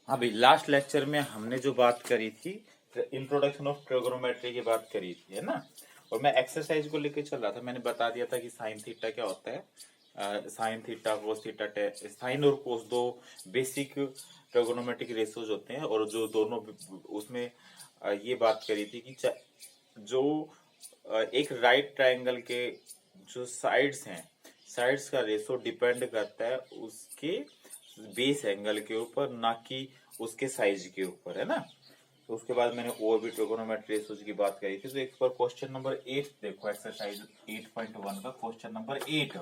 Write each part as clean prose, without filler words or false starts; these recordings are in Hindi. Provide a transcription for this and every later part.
अभी लास्ट लेक्चर में हमने जो बात करी थी, इंट्रोडक्शन ऑफ ट्रिगोनोमेट्री की बात करी थी, है ना। और मैं एक्सरसाइज को लेकर चल रहा था। मैंने बता दिया था कि साइन थीटा क्या होता है। Sine theta, cos theta, sine और कोस दो बेसिक ट्रिगोनोमेट्रिक रेशियोज होते हैं। और जो दोनों उसमें ये बात करी थी कि जो एक राइट ट्रायंगल के जो साइड्स हैं, साइड्स का रेशो डिपेंड करता है उसके बेस एंगल के ऊपर, ना कि उसके साइज के ऊपर, है ना। तो उसके बाद मैंने और भी ट्रिगोनोमेट्री रेशियोज की बात करी थी। तो एक बार क्वेश्चन नंबर 8 देखो, एक्सरसाइज 8.1 का क्वेश्चन नंबर 8।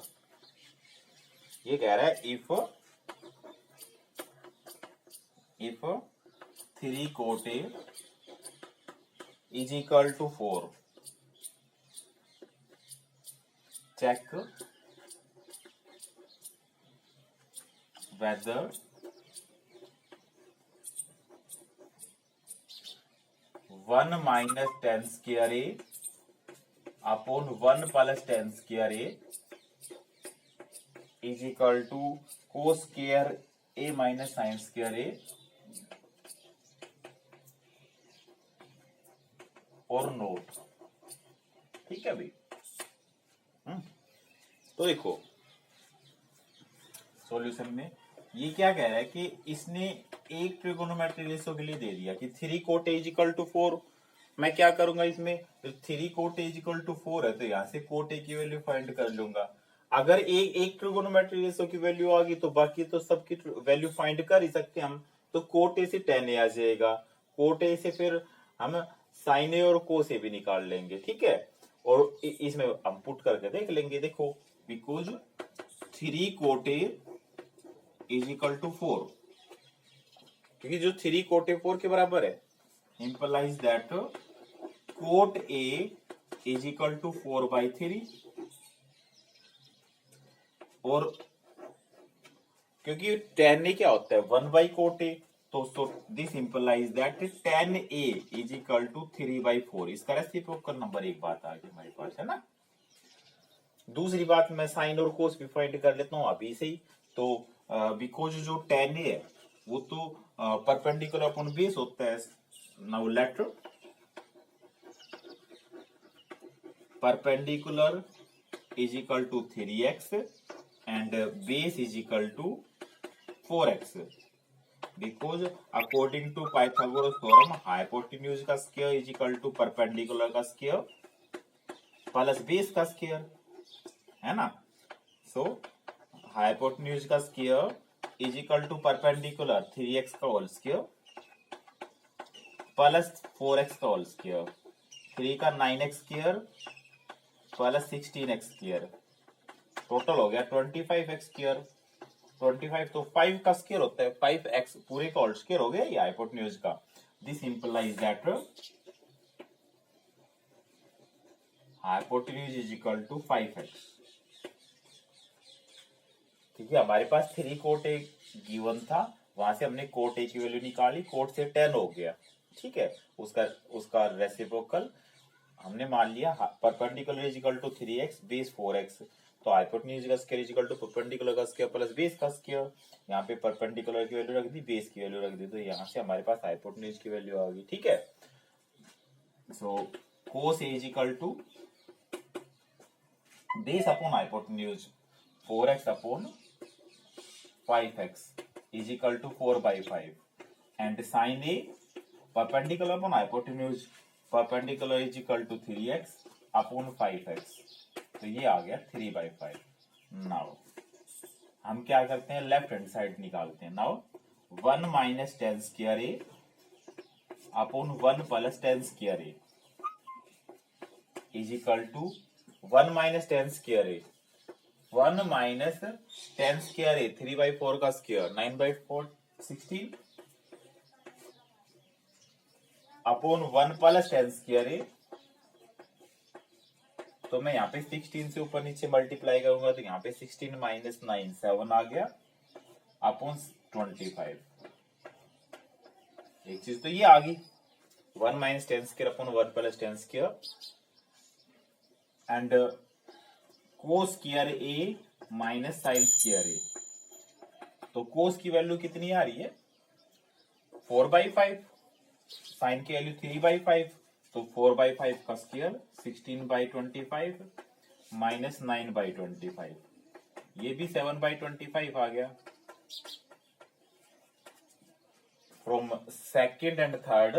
ये कह रहा है if 3 cot A is equal to 4, check whether 1 minus tan square A upon 1 plus tan square A is equal to cos square A minus sin square A और नोट। ठीक है भाई। तो देखो सॉल्यूशन में ये क्या कह रहा है कि इसने एक ट्रिगोनोमेट्री रेशियो के लिए दे दिया कि 3 cot A is equal to 4। मैं क्या करूंगा इसमें, 3 cot A is equal to 4 है तो यहां से cot A की वैल्यू फाइंड कर लूंगा। अगर एक ट्रिगोनोमेट्री रेशियो की वैल्यू आ गई तो बाकी तो सबकी वैल्यू फाइंड कर ही सकते हैं हम। तो cot A से tan A आ जाएगा, cot A से फिर हम sin A और cos A भी निकाल लेंगे। ठीक है, और इसमें हम पुट करके देख लेंगे। देखो, because 3 cot A is equal to 4, क्योंकि जो 3 cot A 4 के बराबर है, implies that cot A is equal to 4/3। और क्योंकि tan A क्या होता है 1/cot A, तो this implies that tan A is equal to 3/4। इसका रेसिप्रोकल नंबर एक बात आ गई हमारे पास, है ना। दूसरी बात, मैं साइन और कोस भी फाइंड कर लेता हूं अभी से ही। तो बिकॉज जो tan A है वो तो परपेंडिकुलर अपॉन बेस होता है। Now let perpendicular is equal to 3x and base is equal to 4x, because according to Pythagoras theorem hypotenuse का square is equal to perpendicular का स्क्वायर प्लस बेस का स्क्वायर, है ना। सो हाइपोटेन्यूज का square is equal to perpendicular 3x का होल स्क्वायर प्लस 4x का होल स्क्वायर, 3 का 9x square plus 16x square, total हो गया 25x स्क्वायर। 25 तो 5 का स्क्वायर होता है, 5x पूरे का होल स्क्वायर हो गया ये हाइपोटेन्यूज का। This implies that hypotenuse is equal to 5x। क्योंकि हमारे पास 3 cot A गिवन था, वहां से हमने cot A की वैल्यू निकाली, cot से 10 हो गया। ठीक है, उसका रेसिप्रोकल हमने मान लिया perpendicular is equal to 3x base 4x। तो हाइपोटेन्यूज का square is equal to perpendicular का स्क्वायर प्लस बेस का स्क्वायर। यहाँ पे परपेंडिकुलर की वैल्यू रख दी, बेस की वैल्यू रख दी, तो यहाँ से हमारे पास हाइपोटेन्यूज की वैल्यू आ गई। ठीक है, so cos A is equal to base upon hypotenuse 4x upon 5x is equal to 4/5 and sin A perpendicular upon hypotenuse perpendicular is equal to 3x upon 5x। तो ये आ गया 3/5। नाउ हम क्या करते हैं, लेफ्ट हैंड साइड निकालते हैं। Now 1 minus tan square A upon 1 plus tan square A is equal to 1 minus tan square A, 1 minus tan square A 3/4 का square 9/4 16 upon 1 plus tan square A। तो मैं यहाँ पे 16 से ऊपर नीचे मल्टीप्लाई करूंगा तो यहाँ पे 16 माइनस 9 7 आ गया अपॉन 25। एक चीज तो ये आ गई 1 minus tan square upon 1 plus tan square and cos square A minus sin square A। तो cos की वैल्यू कितनी आ रही है, 4/5, साइन की वैल्यू 3/5, तो 4/5 का स्क्वायर 16/25 माइनस 9/25, ये भी 7/25 आ गया। फ्रॉम सेकेंड एंड थर्ड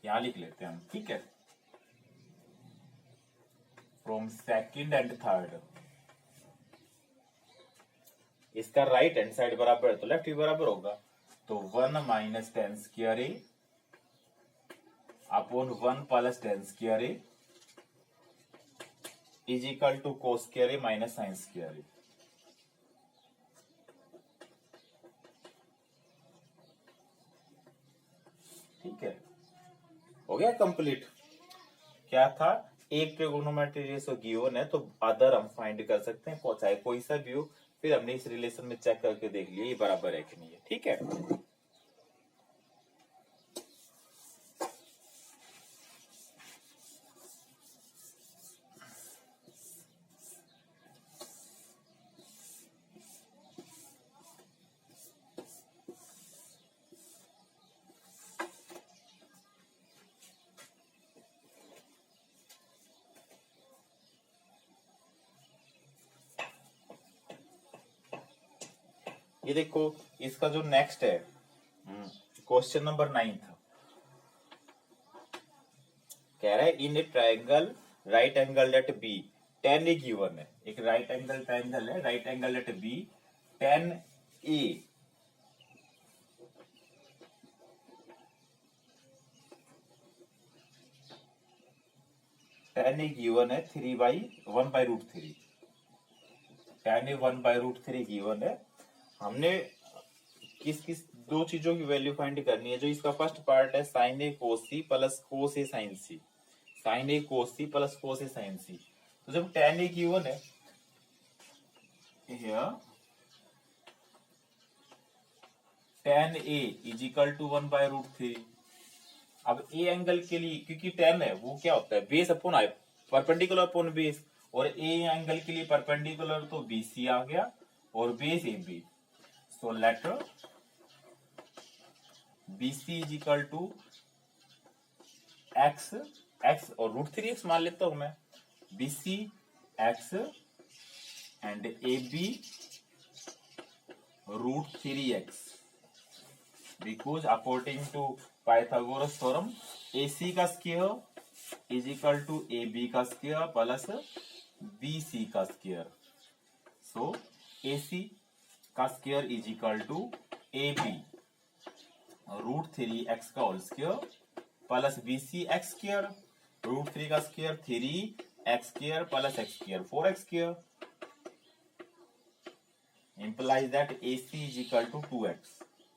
यहां लिख लेते हैं हम, ठीक है। फ्रॉम सेकेंड एंड थर्ड, इसका राइट हैंड साइड बराबर है तो लेफ्ट भी बराबर होगा, तो 1 minus 10 square A upon 1 plus 10 square A is equal to cos square A minus sine square A. ठीक है, हो गया कंप्लीट। क्या था, एक ट्रिगोनोमेट्री रेशियो गिवन है तो अदर हम फाइंड कर सकते हैं, चाहे कोई सा भी हो, फिर हमने इस रिलेशन में चेक करके देख लिया ये बराबर है कि नहीं है। ठीक है, ये देखो इसका जो नेक्स्ट है क्वेश्चन नंबर 9 कह रहा है in a triangle right angle at B 10 A given है। एक राइट एंगल ट्रायंगल है, right angle at B 10 A given है 1/√3 tan ए 1/√3 गिवन है। हमने किस किस दो चीजों की वैल्यू फाइंड करनी है। जो इसका फर्स्ट पार्ट है sine A cos C plus cos A sine C, sine A cos C plus cos A sine C. तो जब tan ए गिवन है tan A is equal to 1/√3। अब ए एंगल के लिए क्योंकि tan है वो क्या होता है base upon I, perpendicular upon base, और ए एंगल के लिए परपेंडिकुलर तो BC आ गया और base AB। So let BC is equal to x और √3x मान लेता हूं मैं, BC x and AB √3x, because according to Pythagoras theorem AC का square is equal to AB का स्क्वायर प्लस BC का स्क्वायर। सो AC का square is equal to AB √3x का whole square plus BC x square, √3 का square 3x square plus x square 4x square, implies that AC is equal to 2x।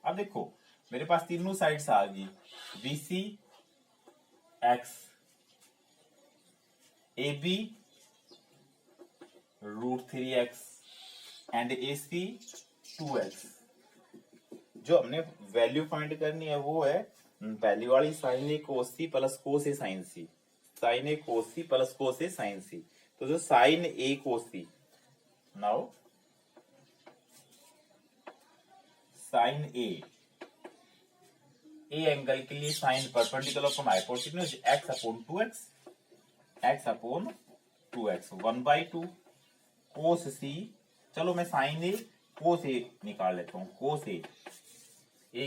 अब देखो मेरे पास तीनों साइड्स आ गई, BC x AB √3x and AC 2x। जो हमने वैल्यू फाइंड करनी है वो है पहली वाली sine A cos C plus cos A sine C, sine A cos C plus cos A sine C. तो जो sine A cos C, now sine A angle के लिए sine perpendicular upon hypotenuse x upon 2x, x upon 2x 1/2 cos C. चलो मैं साइन ए कोस ए निकाल लेता हूं, कोस ए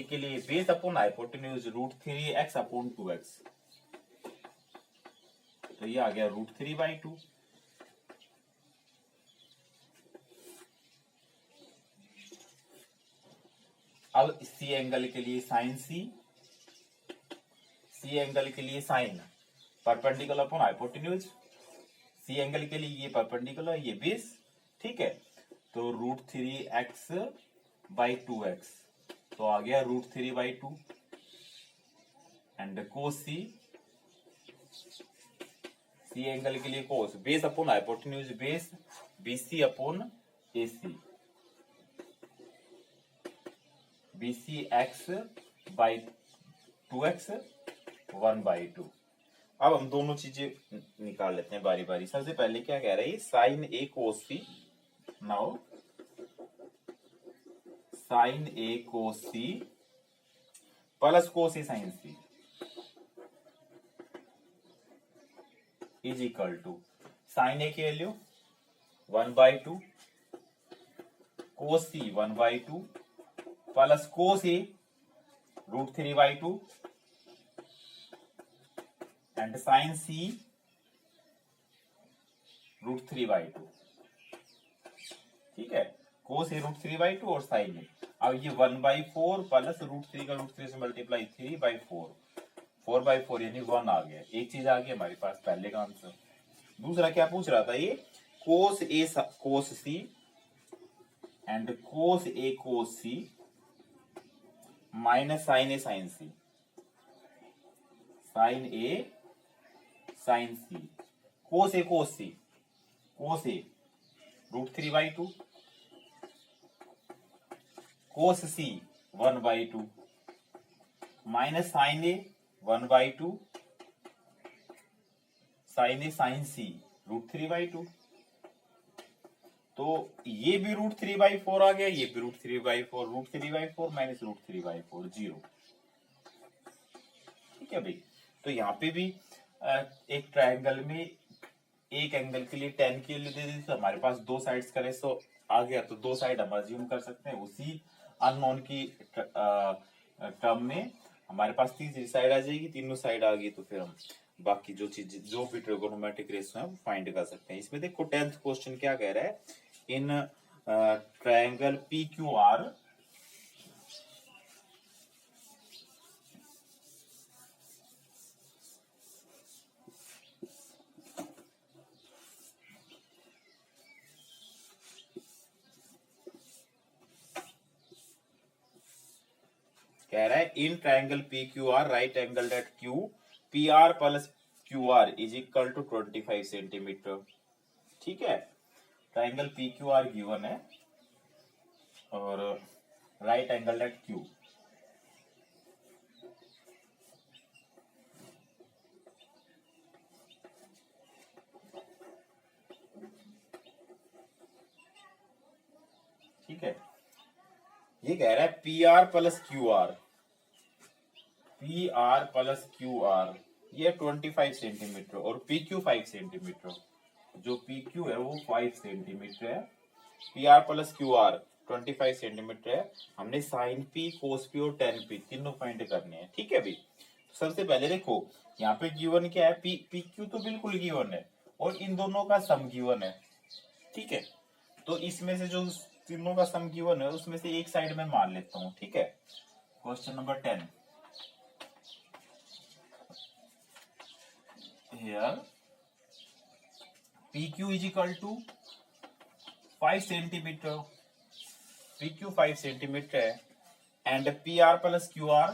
के लिए base upon hypotenuse √3x upon 2x, तो ये आ गया √3/2। अब सी एंगल के लिए साइन सी एंगल के लिए sine perpendicular upon hypotenuse, C angle के लिए ये परपेंडिकुलर ये बेस, ठीक है। तो √3x/2x तो आ गया √3/2 एंड कोस सी एंगल के लिए cos base upon hypotenuse base BC upon AC, BC x/2x 1/2। अब हम दोनों चीजें निकाल लेते हैं बारी बारी। सबसे पहले क्या कह रहा है sine A cos C, now sine A cos C plus cos A sine C is equal to sine A की value 1/2 cos C 1/2 plus cos A √3/2 and sine C √3/2। ठीक है, कोस ए √3/2 और साइन ए। अब ये 1/4 प्लस √3 का √3 से मल्टीप्लाई 3/4 4/4 यानी 1 आ गया। एक चीज आ गई हमारे पास पहले का आंसर। दूसरा क्या पूछ रहा था ये, cos A cos C and cos A cos C minus sine A sine C, sine A sine C, cos A cos C, cos A √3/2 cos C 1/2 minus sine A 1/2 sine A sine C √3/2। तो ये भी √3/4 आ गया, ये भी √3/4, √3/4 माइनस √3/4 0। ठीक है भाई, तो यहाँ पे भी एक ट्रायंगल में एक एंगल के लिए 10 की वैल्यू दे दी, तो हमारे पास दो साइड्स करे तो आ गया, तो दो साइड हम अज्यूम कर सकते हैं। उसी अननोन की टर्म में हमारे पास तीसरी साइड आ जाएगी, तीनों साइड आ गई, तो फिर हम बाकी जो चीज जो भी ट्रिगोनोमेट्रिक रेशियो है वो फाइंड कर सकते हैं। इसमें देखो 10th क्वेश्चन क्या कह रहा है, in triangle P Q R कह रहा है in triangle P Q R right angle at Q P R plus Q R is equal to 25 centimetre. ठीक है, triangle P Q R given है और राइट एंगल एट क्यू। ठीक है, ये कह रहा है P R plus Q are, P R plus Q are ये 25 सेंटीमीटर और पी क्यू 5 सेंटीमीटर। जो पी क्यू है वो 5 सेंटीमीटर है, P R plus Q R 25 centimetre है। हमने साइन पी कोस पी और टेन पी तीनों फाइंड करने हैं। ठीक है भाई, सबसे पहले देखो यहाँ पे गिवन क्या है, पी क्यू तो बिल्कुल गिवन है और इन दोनों का सम गिवन है। ठीक है, तो इसमें से जो तीनों का सम गिवन है उसमें से एक साइड में मान लेता हूँ। ठीक है, question number 10 here PQ is equal to 5 centimetre, PQ 5 centimetre है and PR plus QR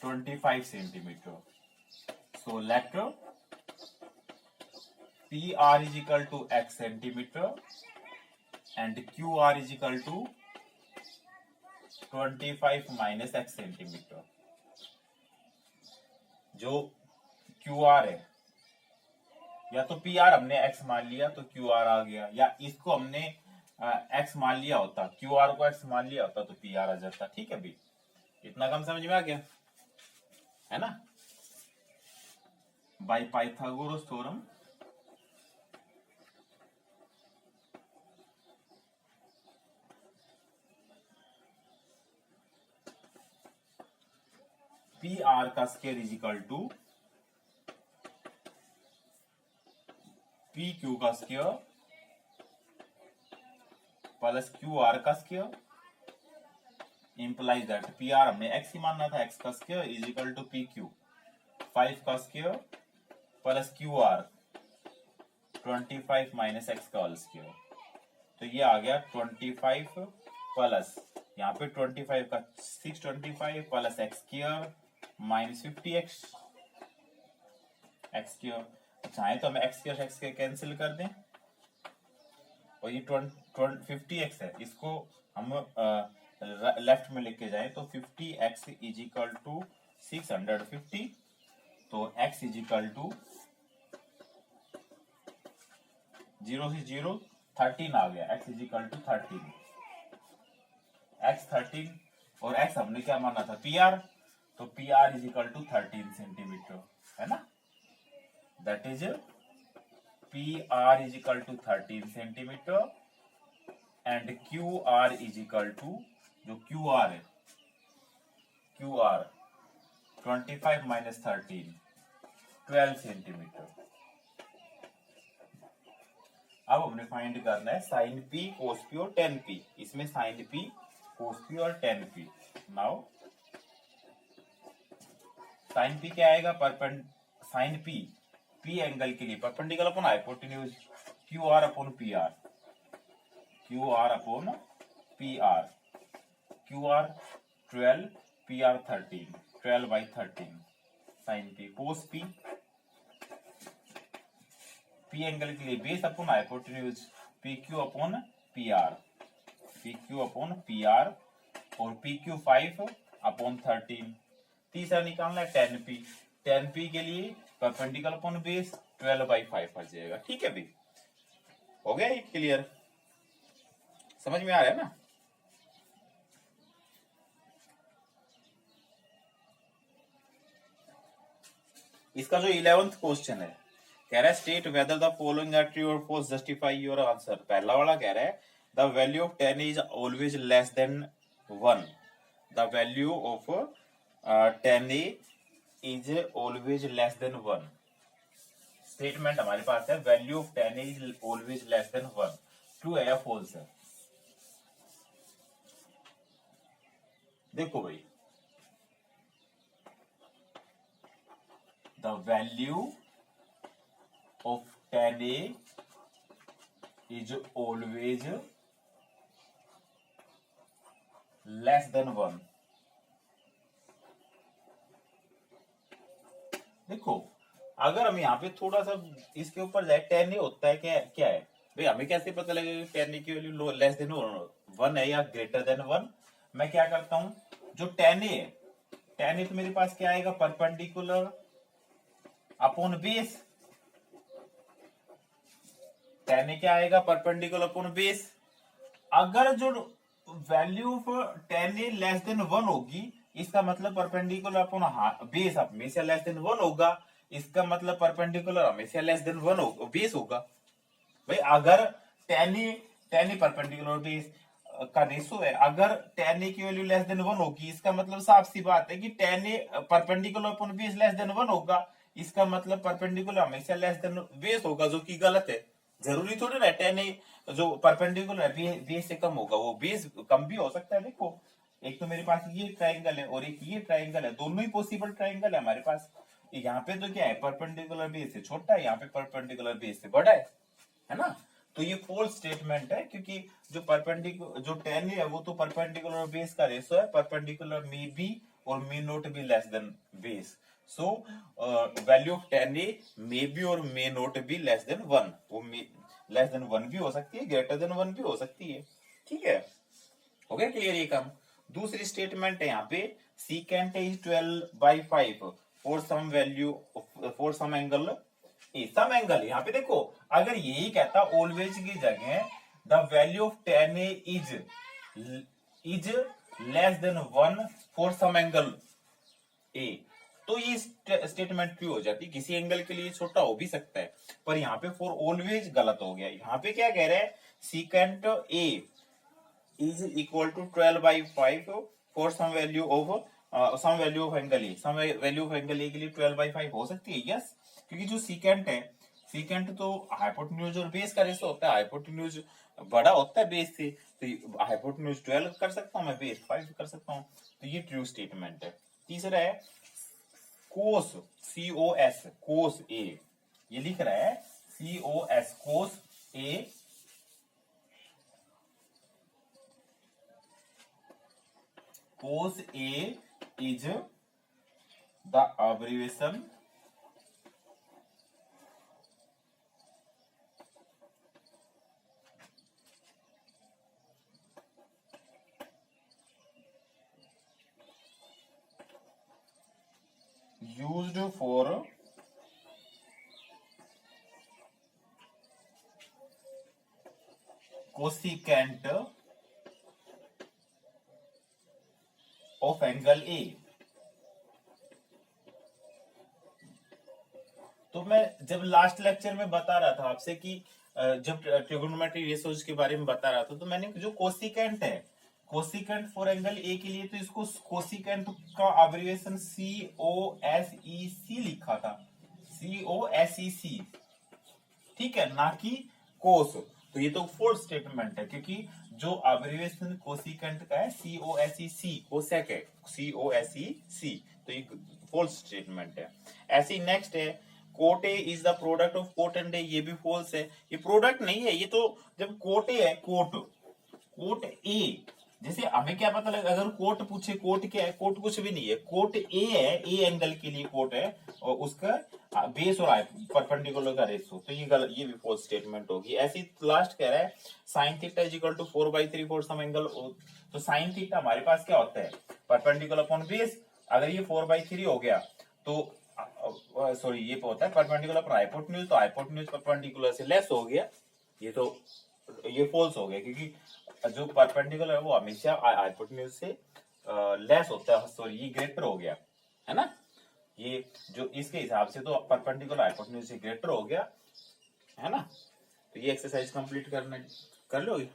25 centimetre. So let PR is equal to X centimetre and QR is equal to 25 minus X centimetre. जो QR है, या तो PR हमने X मान लिया तो QR आ गया, या इसको हमने X मान लिया होता, QR को X मान लिया होता तो PR आ जाता। ठीक है भाई, इतना कम समझ में आ गया है ना। बाय पाइथागोरस थ्योरम PR का square is equal to PQ का स्क्वायर प्लस QR का स्क्वायर इंप्लाइज दैट PR हमने X ही मानना था, X का square is equal to PQ 5 का square plus QR 25 minus X का होल स्क्वायर। तो ये आ गया 25 प्लस यहाँ पे 25 का 625 plus X square minus 50X X square. चाहे तो हम X स्क्वायर कैंसिल कर दें और ये 50X है, इसको हम लेफ्ट में लेके जाए तो 50X इज इक्वल टू 650, तो X इज इक्वल टू 0 से 0 13 आ गया, X is equal to 13। x 13 और x हमने क्या माना था पी आर, तो P R is equal to 13 centimetre, है ना। That is P R is equal to 13 centimetre and Q R is equal to, जो क्यू आर है, क्यू आर 25 माइनस 13 12 सेंटीमीटर। अब हमने फाइंड करना है साइन पी कोस पी और टेन पी। इसमें साइन पी कोस पी और tan P. Now sine P क्या आएगा, साइन पी पी एंगल के लिए perpendicular upon hypotenuse Q R upon P R, Q R upon P R, Q R 12 P R 13, 12 by 13 sine P cos P, P angle के लिए base upon hypotenuse P Q upon P R, P Q upon P R और पी क्यू 5 अपॉन 13। तीसरा निकालना है टेन पी, टेन पी के लिए परपेंडिकुलर अपॉन बेस 12 बाई 5 आ जाएगा। ठीक है भाई, हो गया ये क्लियर, समझ में आ रहा है ना। इसका जो 11th क्वेश्चन है, कह रहा है state whether the following are true और फॉल्स, जस्टिफाई योर आंसर। पहला वाला कह रहा है the value of 10 is always less than 1, the value of 10 is always less than 1। Statement हमारे पास है value of 10 is always less than 1, true है या फॉल्स है। देखो भाई, the value of tan A is always less than 1। देखो अगर हम यहाँ पे थोड़ा सा इसके ऊपर जाए, tan A होता है क्या, क्या है भाई, हमें कैसे पता लगेगा tan A की वैल्यू लेस देन 1 है या ग्रेटर देन 1। मैं क्या करता हूं, जो tan A है, tan A तो मेरे पास क्या आएगा, perpendicular upon base, tan A क्या आएगा, परपेंडिकुलर अपॉन बेस। अगर जो value of tan A less than 1 होगी, इसका मतलब परपेंडिकुलर अपॉन बेस हमेशा लेस देन 1 होगा, इसका मतलब परपेंडिकुलर हमेशा लेस देन 1 होगा, बेस होगा। भाई अगर tan A परपेंडिकुलर बेस का रेशो है, अगर tan A की वैल्यू लेस देन 1 होगी, इसका मतलब साफ सी बात है कि tan A perpendicular upon base less than 1 होगा, इसका मतलब परपेंडिकुलर हमेशा लेस देन बेस होगा, जो कि गलत है। जरूरी थोड़ी ना tan A जो परपेंडिकुलर है बेस से कम होगा, वो बेस कम भी हो सकता है। देखो एक तो मेरे पास ये ट्राइंगल है और एक ये ट्राइंगल है, दोनों ही पॉसिबल ट्राइंगल है हमारे पास। यहाँ पे तो क्या है, परपेंडिकुलर बेस से छोटा है, यहाँ पे परपेंडिकुलर बेस से बड़ा है ना। तो ये फॉल्स स्टेटमेंट है, क्योंकि जो परपेंडिकुलर जो tan है वो तो परपेंडिकुलर बेस का रेशो है, perpendicular may be or may not be less than base. So value of tan A may be or may not be less than 1, वो लेस देन 1 भी हो सकती है, ग्रेटर देन 1 भी हो सकती है। ठीक है, हो गया क्लियर ये काम। दूसरी स्टेटमेंट है यहाँ पे secant is 12 by 5 for some value for some angle A, some angle. यहाँ पे देखो अगर यही कहता ऑलवेज की जगह the value of tan A is less than 1 for some angle A, तो ये स्टेटमेंट ट्रू हो जाती, किसी एंगल के लिए छोटा हो भी सकता है, पर यहाँ पे फॉर ऑलवेज गलत हो गया। यहाँ पे क्या कह रहा है, secant A is equal to 12 by 5 for some value of angle A, some value of angle A के लिए 12 बाई 5 हो सकती है। यस, क्योंकि जो सीकेंट है, सीकेंट तो हाइपोटेन्यूज और बेस का रेशो होता है, हाइपोटेन्यूज बड़ा होता है बेस से, तो हाइपोटेन्यूज 12 कर सकता हूँ मैं, बेस 5 कर सकता हूँ, तो ये ट्रू स्टेटमेंट है। तीसरा है कोस, COS कोस ए, ये लिख रहा है COS cos A cos A is the abbreviation used for cosecant of angle A. तो मैं जब लास्ट लेक्चर में बता रहा था आपसे कि जब ट्रिगोनोमेट्री रेशियोज के बारे में बता रहा था, तो मैंने जो कोसिकेंट है, कोसिकेंट फॉर एंगल ए के लिए, तो इसको कोसिकेंट का अब्रिविएशन COSEC लिखा था, COSEC, ठीक है, ना कि कोस। तो ये तो फोर्थ स्टेटमेंट है, क्योंकि जो अब्रिविएशन कोसिकेंट का है COSEC, कोसेक है, COSEC, तो ये फोर्थ स्टेटमेंट है। ऐसे ही नेक्स्ट है cot A is the product of cot and A, ये भी फॉल्स है, ये प्रोडक्ट नहीं है। ये तो जब कोट ए है, कोट ए, जैसे हमें क्या पता लगे अगर कोट पूछे, कोट क्या है, कोट कुछ भी नहीं है, कोट ए है, ए एंगल के लिए कोट है, और उसका बेस और परपेंडिकुलर का रेशियो, तो ये गलत, ये भी फॉल्स स्टेटमेंट होगी। ऐसी लास्ट कह रहा है sine theta is equal to 4/3 for some angle. तो साइन थीटा हमारे पास क्या होता है, परपेंडिकुलर अपॉन बेस। अगर ये 4/3 हो गया तो सॉरी, ये होता है परपेंडिकुलर पर हाइपोटेन्यूज, तो हाइपोटेन्यूज परपेंडिकुलर से लेस हो गया, ये तो ये फॉल्स हो गया, क्योंकि जो परपेंडिकुलर है वो हमेशा हाइपोटेन्यूज से लेस होता है, सॉरी ये ग्रेटर हो गया, है ना। ये जो इसके हिसाब से तो परपेंडिकुलर हाइपोटेन्यूज से ग्रेटर हो गया, है ना। तो ये एक्सरसाइज कंप्लीट करना, कर लोगे।